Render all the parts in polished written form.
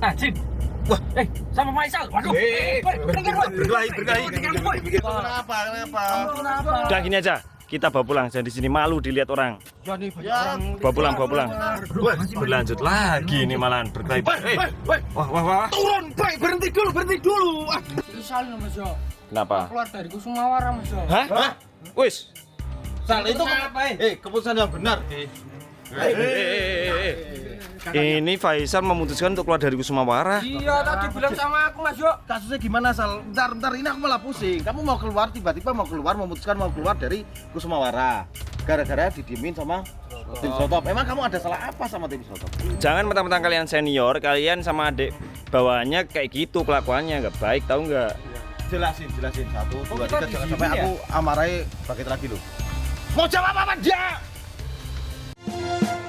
Najib. Wah, Sama Faisal. Waduh. berkelahi. Kenapa? Udah gini aja, kita bawa pulang. Jangan di sini malu dilihat orang. Jadi banyak Ya. orang. Bawa pulang. Wah, berlanjut lagi ini malahan berkelahi. Wah. Turun, baik, berhenti dulu. Faisal Mas Yo. Kenapa? Keluar dari Kusumawara Mas Yo. Hah? Wis. Sal, itu keputusan yang benar. Ini Faisal memutuskan untuk keluar dari Kusumawara. Iya, tadi bilang sama aku Mas Yo. Kasusnya gimana, Sal? Bentar, ini aku malah pusing. Kamu mau keluar, tiba-tiba memutuskan mau keluar dari Kusumawara. Gara-gara didiemin sama tim Sotop. Emang kamu ada salah apa sama tim Sotop? Jangan mentang-mentang kalian senior, kalian sama adik bawahannya kayak gitu kelakuannya nggak baik, tahu nggak? Jelasin. 1, 2, 3, di jangan sini sampai ya? aku amarahnya bangkit lagi loh. Mau jawab apa dia?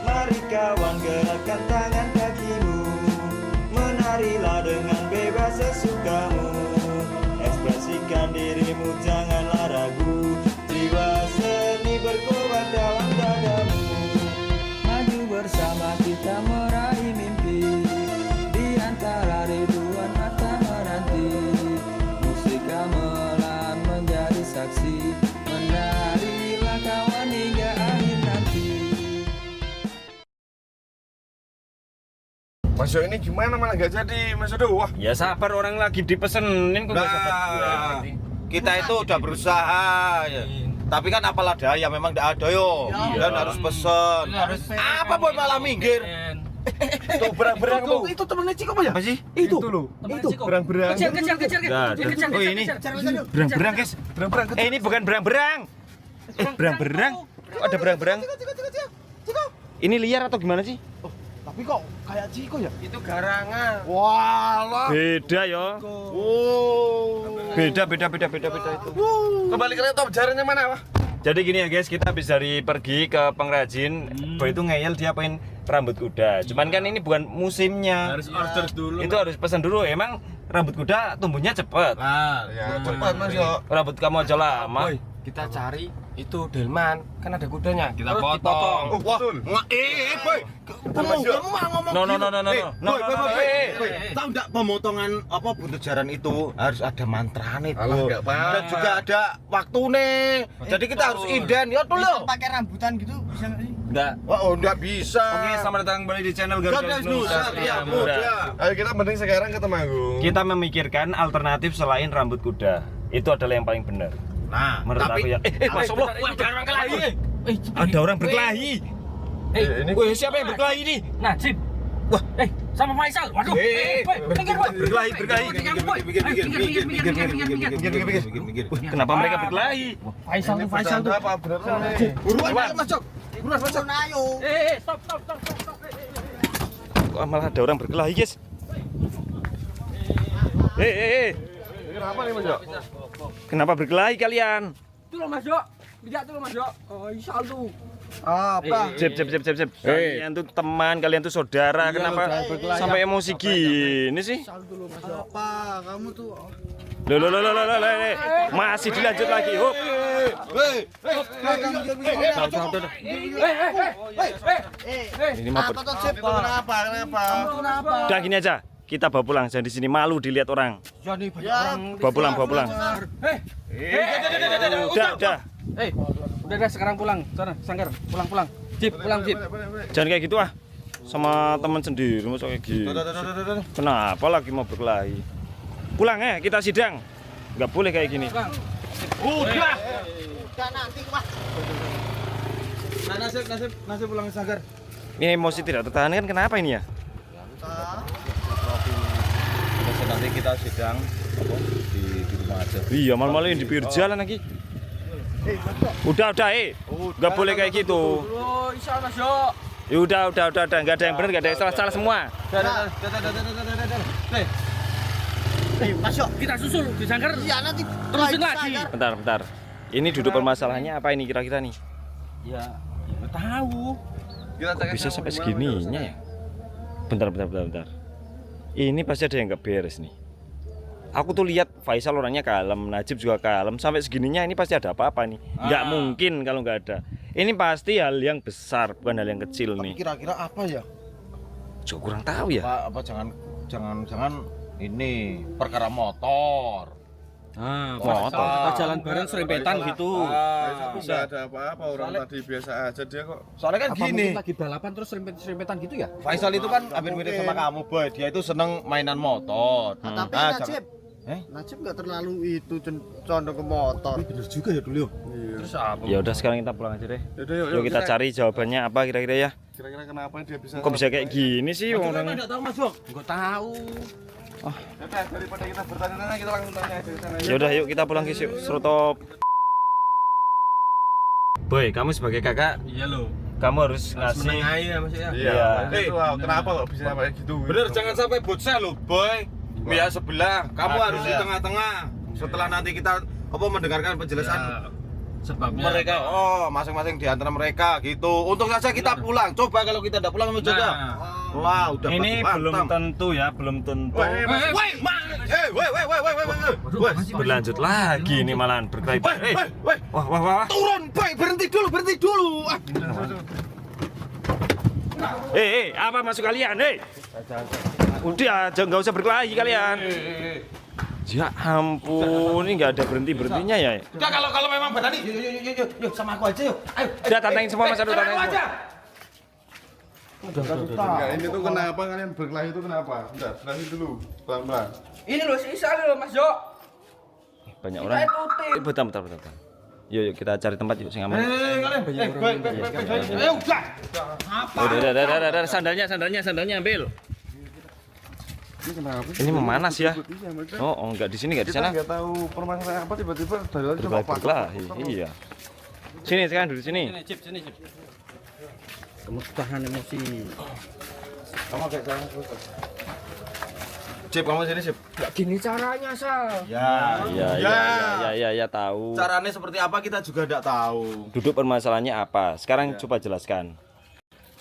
Mari kawan gerakkan tangan kakimu, menarilah dengan bebas sesukamu, ekspresikan dirimu janganlah ragu, jiwa seni berkobar dalam dadamu. Maju bersama kita meraih mimpi, di antara ribuan mata menanti, musik gamelan menjadi saksi, menarilah kawan hingga akhir nanti. Mas Yo ini gimana malah nggak jadi Mas Yo? Wah, Ya sabar, orang lagi dipesenin kok nggak sabar. Kita itu udah berusaha ya. Tapi kan apalah daya, memang tidak ada yo. Dan harus pesen. Apa boy malah minggir? tuh berang-berang tuh. Itu temennya Ciko apa ya? Apa sih? Itu loh. Berang-berang. Kejar. Nggak ada. Oh ini berang-berang guys. Berang-berang. Ini bukan berang-berang. Berang-berang? Kok ada berang-berang? Ini liar atau gimana sih? Tapi kok kayak Ciko ya? Itu garangan. Walah. Beda ya. Oh. Beda itu. Kembali ke laptop, jarannya mana, Wah? Jadi gini ya guys, kita habis dari pergi ke pengrajin, Boy itu ngeyel dia pengen rambut kuda. Cuman kan ini bukan musimnya. Harus order dulu. Itu harus pesan dulu. Emang rambut kuda tumbuhnya cepet. Ya, cepat Mas Yo. Rambut kamu aja lama. Kita cari itu delman, kan ada kudanya. Kita Oh, potong. Wah, betul. boy. Kamu mah ngomong. No. Tahu enggak pemotongan apa buntut jaran itu harus ada mantrane itu. Alah, nggak apa. Dan juga ada waktune. Jadi kita harus inden ya tuh lo. Pakai rambutan gitu bisa nggak sih? Enggak. Oh, enggak bisa. Oke, selamat datang kembali di channel Garuda Garuda Wisnu. Wisnu, Satria Muda. Muda. Ayo kita mending sekarang ke Temanggung. Kita memikirkan alternatif selain rambut kuda. Itu adalah yang paling benar. Nah, Menurut aku ya. Masya Allah, Ada orang kelahi. ada orang berkelahi. Ini Wih, siapa yang berkelahi nih? Najib. Wah, Sama Faisal. Waduh. berkelahi. Kenapa mereka berkelahi? Faisal tuh. apa bener buruan Mas Jok. Buruan Mas Jok. Stop. Kok malah ada orang berkelahi, guys? Kenapa nih Mas Yo? Kenapa berkelahi kalian? Itu loh Mas Yo. Lihat tuh loh Mas Yo. Faisal tuh. Apa? Sip. Kalian tuh teman, kalian tuh saudara. Kenapa sampai emosi gini sih? Apa? Kamu tuh Loh. Masih dilanjut lagi. Hup. Ini mau ber- Kenapa? Udah gini aja. Kita bawa pulang. Jangan di sini malu dilihat orang. Jadi banyak Ya. orang. Bawa pulang. Udah. Udah sekarang pulang. Sana, Sanggar. Pulang. Jip, pulang Jip. Jangan kayak gitu ah. Sama teman sendiri masa kayak gitu. Kenapa lagi mau berkelahi? Pulang kita sidang. Nggak boleh kayak gini. Pulang. Udah. Nasib pulang Sagar. Ini emosi tidak tertahan kenapa ini ya? Nanti kita sidang di rumah aja. Iya, malam-malam ini di pinggir jalan lagi. Udah, nggak boleh kayak gitu. Oh, Isya Mas Yo. Ya udah, nggak ada yang benar, nggak ada yang salah semua. Mas Jok. Kita susul di Sanggar. Iya, nanti Terusin lagi. Bentar. Ini duduk permasalahannya apa ini kira-kira nih? Ya nggak tahu. Kok bisa sampai segininya ya? Bentar. Ini pasti ada yang nggak beres nih. Aku tuh lihat Faisal orangnya kalem, Najib juga kalem. Sampai segininya ini pasti ada apa-apa nih. Nggak mungkin kalau nggak ada. Ini pasti hal yang besar, bukan hal yang kecil nih. Kira-kira apa ya? Juga kurang tahu ya. Apa jangan jangan-jangan ini perkara motor. Ah, Motor. pas jalan bareng serempetan gitu. Tapi nggak ada apa-apa, orang tadi biasa aja dia kok. Soalnya kan Apa gini, mungkin lagi balapan terus serempetan gitu ya? Faisal itu kan hampir mirip sama kamu, Boy. Dia itu seneng mainan motor. Tapi Ah, Najib, Eh? Najib nggak terlalu itu condong ke motor. Bener juga ya dulu. Terus apa? Ya udah sekarang kita pulang aja deh. Yaudah, Yuk kita cari jawabannya apa kira-kira ya. Kira-kira kenapa dia bisa? Kok bisa kayak gini sih orang? Enggak tahu Mas Jok. Enggak tahu. Yaudah, daripada kita bertanya-tanya kita langsung tanya aja di sana. Ya udah yuk kita pulang guys yuk. Serotop. Boy, kamu sebagai kakak, Iya loh. kamu harus ngasih. Menengahi ya Mas ya. Iya. Itu kenapa kok bisa kayak gitu? Bener, jangan sampai bocah lo, boy. Pihak sebelah, kamu harus di tengah-tengah. Setelah nanti kita mendengarkan penjelasan Sebabnya mereka, masing-masing di antara mereka gitu. Untung saja kita pulang. Coba kalau kita tidak pulang sama juga. Wah, udah Ini batu belum hantam. tentu ya, belum tentu. Woi, Berlanjut lagi ini malahan berkelahi. Wah. turun, boy, berhenti dulu. Apa masuk kalian? Udah aja nggak usah berkelahi kalian. Ya ampun, ini nggak ada berhentinya ya. Udah kalau memang berani, Yuk, sama aku aja yuk. Ayo. Udah tantangin semua Mas Adu, tantangin semua. Enggak, ini tuh kenapa kalian berkelahi itu kenapa? Bentar, jelasin dulu, pelan-pelan. ini loh sisa loh Mas Jok. Banyak orang. Bentar. Yuk kita cari tempat yuk sing aman. ayo udah. Udah, sandalnya ambil. Ini memanas ya. Oh, enggak di sini, enggak di Kita sana. nggak tahu permasalahan apa tiba-tiba dari lalu coba Berkelahi. Iya. Sini sekarang duduk sini. Sini, Cip. Kamu tahan emosi. Kamu agak jangan terus. Cip, kamu sini, Cip. Gini caranya, Sal. Ya, tahu. Caranya seperti apa kita juga tidak tahu. Duduk permasalahannya apa? Sekarang coba jelaskan.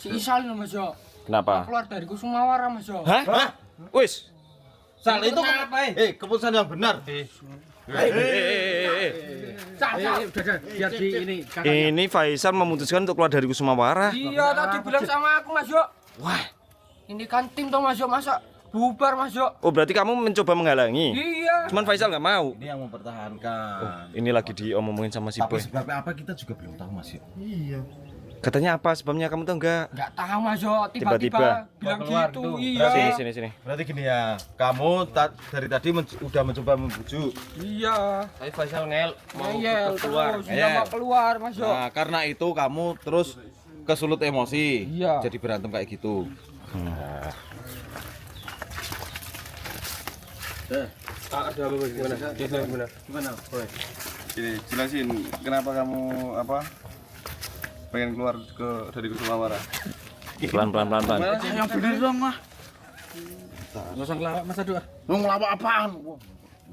Si Isal loh Mas Jok. Kenapa? Keluar dari Kusumawara Mas Jok. Hah? Wis. Sal, itu keputusan yang benar. Sal, udah, biar di ini. Ini Faisal memutuskan untuk keluar dari Kusumawara. Iya, tadi bilang sama aku Mas Jok. Wah. Ini kan tim toh Mas Jok, masa bubar Mas Jok. Oh, berarti kamu mencoba menghalangi. Iya. Cuman Faisal nggak mau. Ini yang mempertahankan. Ini lagi diomongin sama si Tapi Boy. sebabnya apa kita juga belum tahu, Mas. Katanya apa sebabnya kamu tahu enggak? Enggak tahu Mas Jok, Tiba-tiba. tiba-tiba bilang gitu. Iya. Sini. Berarti gini ya, kamu dari tadi udah mencoba membujuk. Iya. Tapi Faisal mau Ngeyel terus, Ngeyel. dia mau keluar Mas Jok. Nah, karena itu kamu terus kesulut emosi. Iya. Jadi berantem kayak gitu. Ada apa gimana? Ini jelasin kenapa kamu pengen keluar dari Kusumawara. Pelan. Yang bener dong, Mah. Enggak usah ngelawak Mas Adu. Lu ngelawak apaan?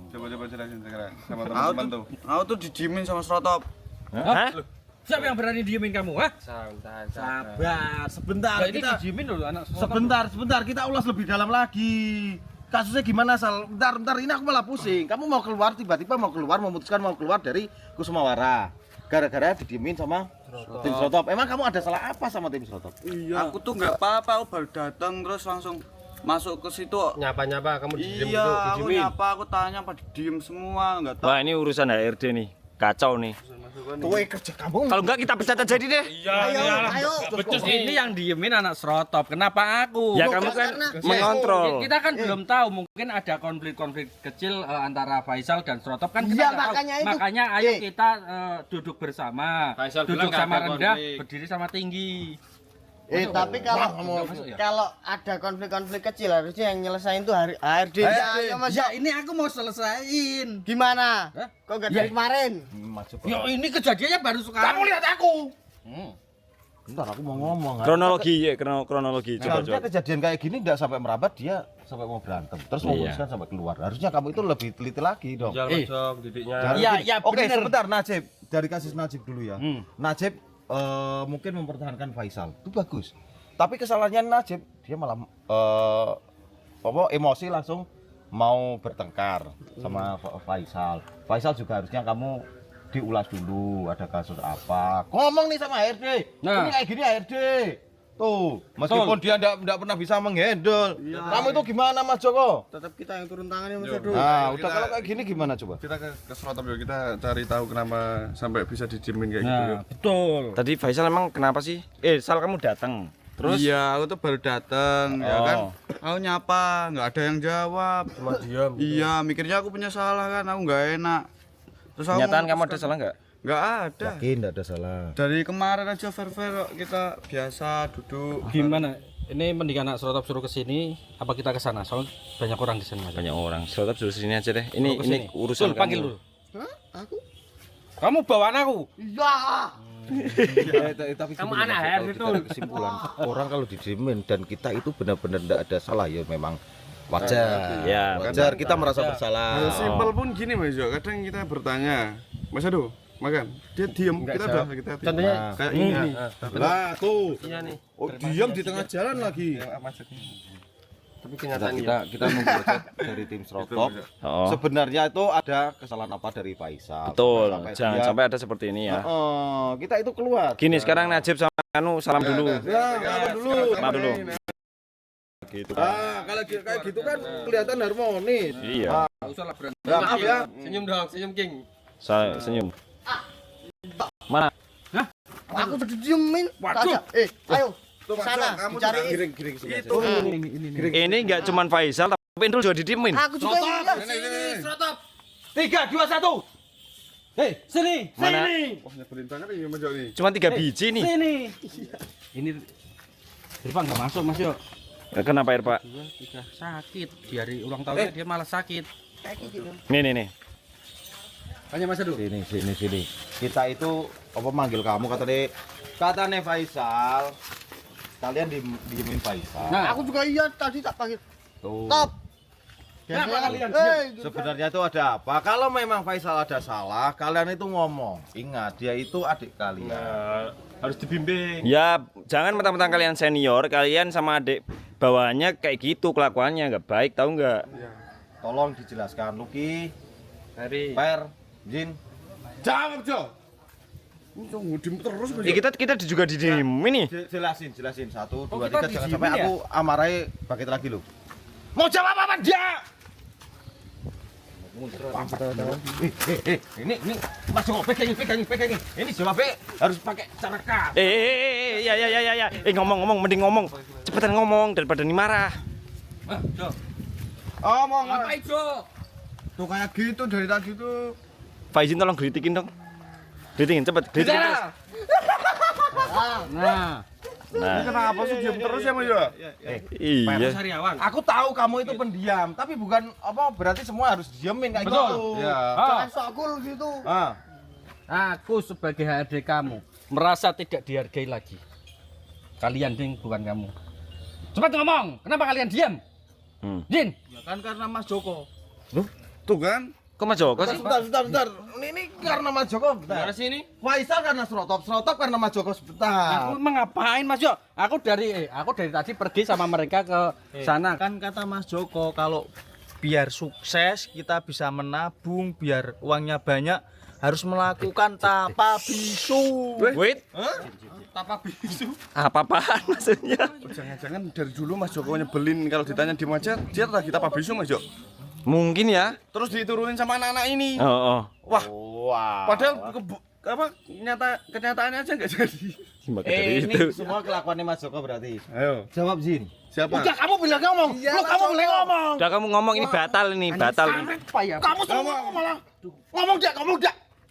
Coba jelasin sekarang sama teman-teman tuh. Aku tuh dijimin sama Serotop. Hah? Siapa yang berani diemin kamu, ha? Sabar, sebentar Ini kita. diemin loh anak Sebentar kita ulas lebih dalam lagi. Kasusnya gimana, Sal? Bentar, ini aku malah pusing. Kamu mau keluar, tiba-tiba memutuskan mau keluar dari Kusumawara. Gara-gara didiemin sama tim Serotop. Emang kamu ada salah apa sama tim Serotop? Aku tuh nggak apa-apa, aku baru datang terus langsung masuk ke situ. Nyapa kamu Iya, aku nyapa, aku tanya pada diem semua, nggak tahu. Wah, ini urusan HRD nih. Kacau nih. Tuh kerja kamu. Kalau enggak kita pecat aja deh. Ayo. Terus ini yang diemin anak Serotop. Kenapa aku? Ya kamu kan mengontrol. Kita kan belum tahu, mungkin ada konflik-konflik kecil antara Faisal dan Serotop kan kita Iya, nggak tahu. makanya itu. Makanya ayo kita duduk bersama. Faisal Duduk bilang sama nggak ada rendah, konflik. berdiri sama tinggi. Tapi kalau ada konflik-konflik kecil harusnya yang nyelesain tuh HRD. Ya, Mas. Ya ini aku mau selesain. Gimana? Hah? Kok enggak dari kemarin? Yo ini kejadiannya baru sekarang. Kamu lihat aku. Bentar, aku mau ngomong. Kronologi ya, kronologi. Coba. Harusnya kejadian kayak gini enggak sampai merambat, dia sampai mau berantem. Terus memutuskan sampai keluar. Harusnya kamu itu lebih teliti lagi dong. Jangan Iya, begini. iya, Oke, bener. sebentar Najib. Dari kasus Najib dulu ya. Najib mungkin mempertahankan Faisal. Itu bagus. Tapi kesalahannya Najib, dia malah emosi langsung mau bertengkar sama Faisal. Faisal juga harusnya kamu diulas dulu, ada kasus apa. Ngomong nih sama HRD. Nah. Ini kayak gini HRD. Tuh, meskipun dia enggak pernah bisa menghandle. Kamu itu gimana Mas Joko? Tetap kita yang turun tangan ya Mas Edo. Nah, udah kalau kayak gini gimana coba? Kita ke Surotop yuk, kita cari tahu kenapa sampai bisa didiemin kayak gitu yuk. betul. Tadi Faisal emang kenapa sih? Sal kamu datang. Terus Iya, aku tuh baru datang, ya kan. Oh. Aku nyapa, nggak ada yang jawab. Cuma diam. Iya, mikirnya aku punya salah kan, aku nggak enak. Terus aku kenyataan kamu ada memutuskan- salah nggak? Nggak ada. Yakin enggak ada salah. Dari kemarin aja fair-fair kok, kita biasa duduk. Gimana? Ini mending anak Surotop suruh ke sini apa kita ke sana? Soalnya banyak orang di sana. Mas. Banyak orang. Surotop suruh sini aja deh. Ini Suruh ke sini. urusan Sul, panggil kamu. dulu. Hah? Aku? Kamu bawaan aku. Iya. Tapi Kamu anak HRD itu. kesimpulan orang kalau didiemin dan kita itu benar-benar enggak ada salah ya memang wajar. Ya, Wajar kita merasa bersalah. Simpel pun gini Mas Jo, kadang kita bertanya, Mas Ado, makan. Dia diem, kita udah sakit hati. Contohnya Kayak ini. Lah tuh. iya nih. Oh, diam di tengah jalan lagi. Tapi Kita nunggu aja dari tim Surotop. Oh, Sebenarnya itu ada kesalahan apa dari Faisal? betul. Sampai Jangan dia- sampai ada seperti ini ya. Kita itu keluar. Gini sekarang Najib sama Anu salam dulu. Ya, apa dulu? Maaf dulu. Gitu kan. Kalau kayak gitu kan kelihatan harmonis. Iya. usah lah berantem. Ya, maaf ya. Senyum dong, senyum King. Saya senyum. Mana? Aku udah didiemin. Waduh. Ayo. Tuh, Mas, Sana, kamu dicari. giring sini aja. Ini enggak cuman Faisal tapi Indul juga didiemin. Aku juga iya. Surotop. 3, 2, 1. Hei, sini. Mana? Wah, nyebelin banget ini Mas Jo nih. Cuma 3 biji nih. Sini. Ini Irfan nggak masuk Mas Yo. Kenapa Pak? 2, 3 sakit. Di hari ulang tahunnya dia malah sakit. Nih. Tanya Mas Edo. Sini. Kita itu apa manggil kamu katanya Faisal. Kalian diemin Faisal. Nah, Aku juga iya tadi tak panggil. Tuh. Top. Kenapa kalian Sebenarnya itu ada apa? Kalau memang Faisal ada salah, kalian itu ngomong. Ingat, dia itu adik kalian. Harus dibimbing. Ya, jangan mentang-mentang kalian senior, kalian sama adik bawahannya kayak gitu kelakuannya nggak baik, tahu nggak? Tolong dijelaskan, Luki, Hari. Per, Jin. Jawab Jo. Tunggu diem terus Mas Jo. Kita juga didiemin nih. Jelasin 1, 2, kita 3 jangan sampai didiemin ya? aku amarai bangkit lagi lu. Mau jawab apa dia? Ini Mas Joko pegangin. Ini jawabnya harus pakai cara kas. Ya. Ngomong, mending ngomong. Cepetan ngomong daripada nih marah. Ngomong. Apa itu? Tuh kayak gitu dari tadi tuh. Faizin tolong geritikin dong. Geritikin cepet, geritikin terus. Nah, Nah, Kenapa sih diem terus ya Mas Jo? iya. Sariawan. Aku tahu kamu itu pendiam, tapi bukan apa berarti semua harus diemin kayak Betul. gitu. Ya. Jangan sokul gitu. Ah. Aku sebagai HRD kamu merasa tidak dihargai lagi. Kalian ding bukan kamu. Cepat ngomong. Kenapa kalian diam? Jin. Ya kan karena Mas Joko. Tuh kan. Kok Mas Joko sih? Sebentar. Ini karena Mas Joko. Gimana sih ini? Faisal karena Surotop karena Mas Joko sebentar. Aku emang ngapain Mas Yo? Aku dari tadi pergi sama mereka ke sana. Kan kata Mas Joko kalau biar sukses kita bisa menabung, biar uangnya banyak harus melakukan tapa bisu. Wait, Tapa bisu. apa-apaan maksudnya? Jangan-jangan dari dulu Mas Joko nyebelin kalau ditanya di macet, dia lagi apa bisu Mas Jo. Mungkin ya. Terus diturunin sama anak-anak ini. Oh. Wah, Wah. padahal kenyataannya aja nggak jadi. Maka dari Ini itu. semua kelakuannya Mas Joko berarti. Ayo, Jawab Zin. siapa? Udah kamu bilang ngomong. Kamu boleh ngomong. Udah kamu ngomong ini batal ini, batal. Apa ya? Kamu semua ngomong malah. Ngomong dia.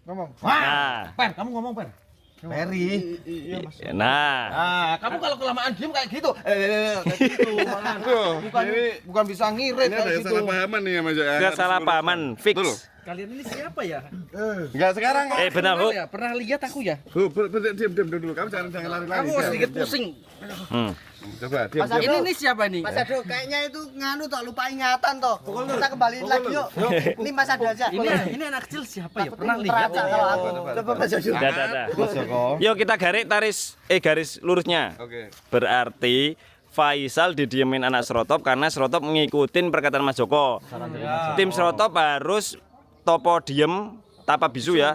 Ngomong. Nah, Per, kamu ngomong Per. Peri. nah. Kamu kalau kelamaan diem kayak gitu. Kayak gitu. Tuh, Bukan bisa ngirit ini ada kayak gitu. kesalahpahaman nih ya Mas Jo. Kesalahpahaman fix. Betul. Kalian ini siapa ya? Enggak sekarang. Benar, Bu. Ya, pernah lihat aku ya? Diam dulu. Kamu jangan lari-lari. Aku sedikit pusing. Coba, diam. Ini siapa nih? Mas Ado, kayaknya itu nganu tak lupa ingatan toh. Kita kembaliin lagi yuk. Ini Mas Ado aja. Ini anak kecil siapa ya? Pernah lihat? Teraca kalau aku. Coba Mas Ado. Dah. Mas Joko. Yuk kita garis lurusnya. Oke. Berarti Faisal didiemin anak Surotop karena Surotop ngikutin perkataan Mas Joko. Tim Surotop harus topo diem tapa bisu ya.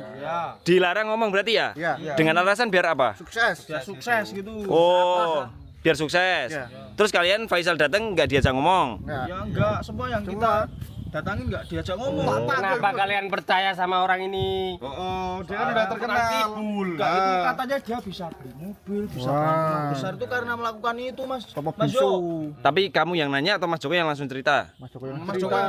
Dilarang ngomong berarti ya? Dengan alasan biar apa? Sukses, biar sukses gitu. Oh, biar sukses. Ya. Terus kalian Faisal datang nggak diajak ngomong. Ya enggak, semua yang kita datangin enggak diajak ngomong. Kenapa kalian percaya sama orang ini? Oh, dia kan udah terkenal. Enggak, itu katanya dia bisa beli mobil, bisa beli rumah besar itu karena melakukan itu, Mas. Mas Jo. Tapi kamu yang nanya atau Mas Joko yang langsung cerita? Mas Joko yang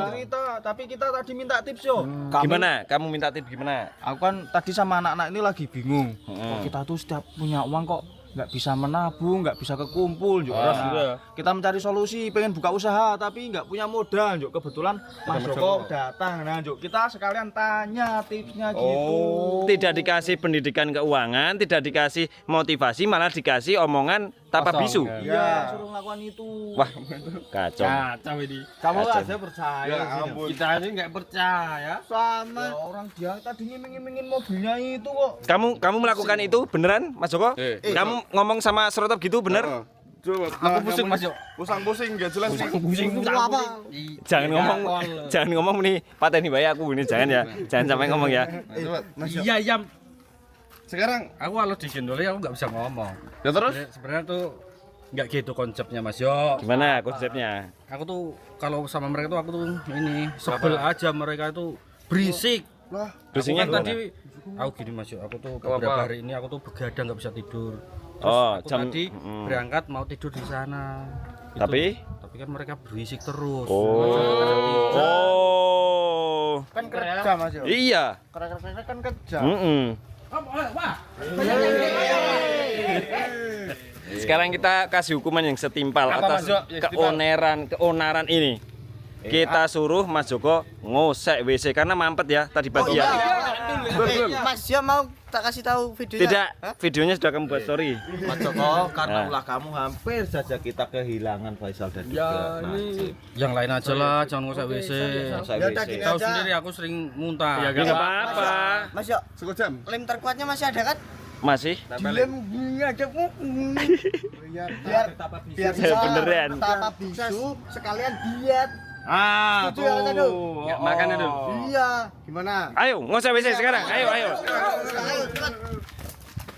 cerita, tapi kita tadi minta tips yo. Gimana? Kamu minta tips gimana? Aku kan tadi sama anak-anak ini lagi bingung. Kok kita tuh setiap punya uang kok nggak bisa menabung, nggak bisa kekumpul, Juk. Kita mencari solusi, pengen buka usaha tapi nggak punya modal, Juk. Kebetulan Mas Joko datang, nah Juk, kita sekalian tanya tipsnya gitu. Tidak dikasih pendidikan keuangan, tidak dikasih motivasi, malah dikasih omongan tanpa bisu. Iya, suruh melakukan itu. Wah, kacau. Kacau ini. Kamu Kacau. aja percaya. Ya ampun. Kita ini nggak percaya. Sama orang dia tadi ngiming-ngimingin mobilnya itu kok. Kamu melakukan itu beneran, Mas Joko? Kamu ngomong sama Serotop gitu bener? Coba. Aku pusing Mas Jo. Pusing enggak jelas nih. Pusing apa? Jangan ngomong nih, pateni bae aku ini jangan ya. Jangan sampai ngomong ya. Iya, iya. Sekarang Aku kalau digendoli aku nggak bisa ngomong. ya terus Sebenarnya tuh nggak gitu konsepnya Mas Jo. Gimana konsepnya? Aku tuh kalau sama mereka tuh aku tuh ini sebel aja, mereka itu berisik. Berisiknya Aku kan gimana? tadi aku gini Mas Jo, aku tuh beberapa hari ini aku tuh begadang nggak bisa tidur. Terus Oh, aku jam- tadi berangkat mau tidur di sana. Tapi? Tapi kan mereka berisik terus. Oh. Kan kerja Mas Jo. Iya. Kerja kan kerja. Sekarang kita kasih hukuman yang setimpal atas keonaran ini. Kita suruh Mas Joko ngosek WC karena mampet ya tadi pagi ya. Mas Jo mau tak kasih tahu videonya. Tidak, videonya sudah kamu buat story. Mas Joko, karena Nah. ulah kamu hampir saja kita kehilangan Faisal dan juga Najib. Yang lain aja lah, jangan ngusah WC. Ngosek Ya udah WC. gini Tahu aja. sendiri aku sering muntah. Ya nggak apa-apa. Mas Jo, sekejam. lem terkuatnya masih ada kan? Masih? Dilem gini aja biar bisa Beneran. tata bisu sekalian diet. Setuju ya, Tadu? Nggak makan itu. Iya, gimana? Ayo, ngosek WC sekarang. Ayo. Ayo, cepat.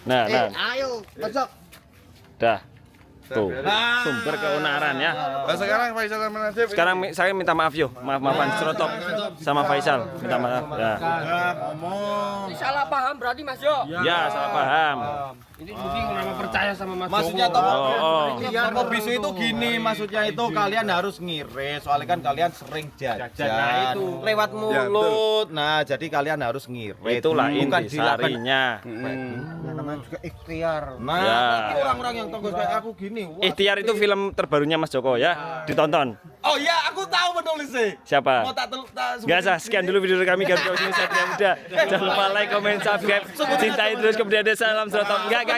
Nah. Ayo, Mas Jo. Dah. Tuh, sumber keonaran ya. Nah, sekarang Faisal sama Najib. Sekarang saya minta maaf yo, maaf-maafan Serotop sama Faisal, minta maaf. Ya. Salah paham berarti Mas Jo. Ya, salah paham. Ini mungkin kenapa percaya sama Mas Maksudnya Joko. toh, topo bisu itu gini, maksudnya itu kalian harus ngiris, soalnya kan kalian sering jajan lewat mulut. Nah, jadi kalian harus ngiris. Itulah bukan inti dilakukan. sarinya. Namanya juga ikhtiar. Nah, Ya. tapi orang-orang yang tonggo kayak aku gini. wah, Ikhtiar itu film terbarunya Mas Joko ya, ditonton. Oh iya, aku tahu penulis sih. Siapa? Mau tak Gak usah, sekian dulu video kami Garuda Satria Muda. Jangan lupa like, comment, subscribe. Cintai terus kemudian ada salam Serotop. Enggak.